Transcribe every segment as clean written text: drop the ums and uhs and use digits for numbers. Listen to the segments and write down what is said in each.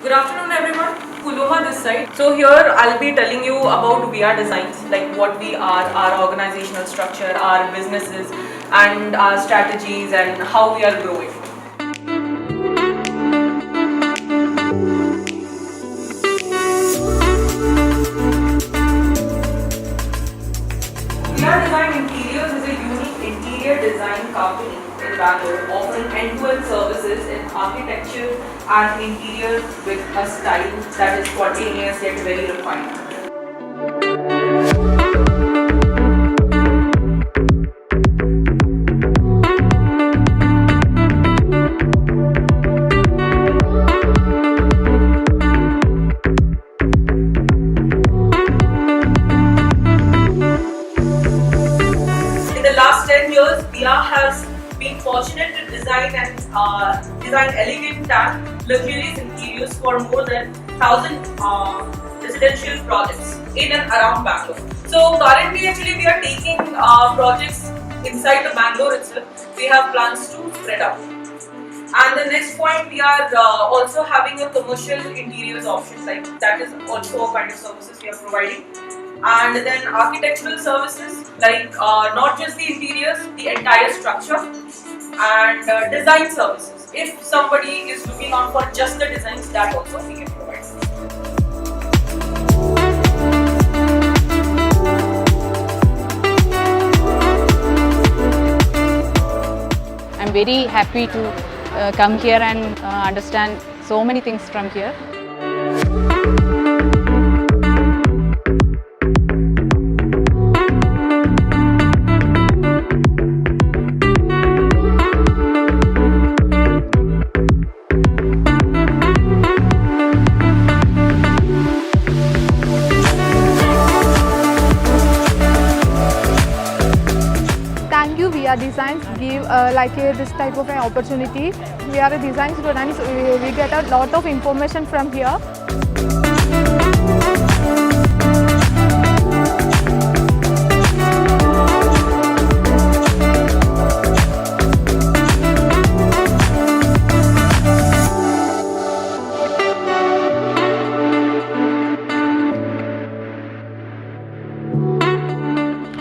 Good afternoon everyone, Kuloma this side. So here I'll be telling you about WEA Designs, like what we are, our organizational structure, our businesses and our strategies and how we are growing. WEA Design Interiors is a unique interior design company in Bangalore offering end-to-end services in architecture and interior with a style that is spontaneous yet very refined. In the last 10 years, WEA has been fortunate to design elegant and luxurious interiors for more than 1,000 residential projects in and around Bangalore. So currently, actually, we are taking projects inside the Bangalore itself. We have plans to spread out. And the next point, we are also having a commercial interiors option, like that is also a kind of services we are providing. And then architectural services, like not just the interiors, the entire structure, and design services. If somebody is looking out for just the designs, that also we can provide. I'm very happy to come here and understand so many things from here. Thank you, WEA Designs give this type of an opportunity. We are a design students. We get a lot of information from here.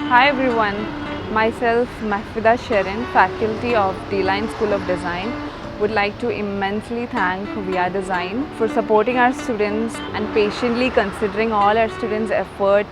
Hi everyone, myself Mahfida Sherin, faculty of D-Line School of Design, would like to immensely thank WEA Design for supporting our students and patiently considering all our students' efforts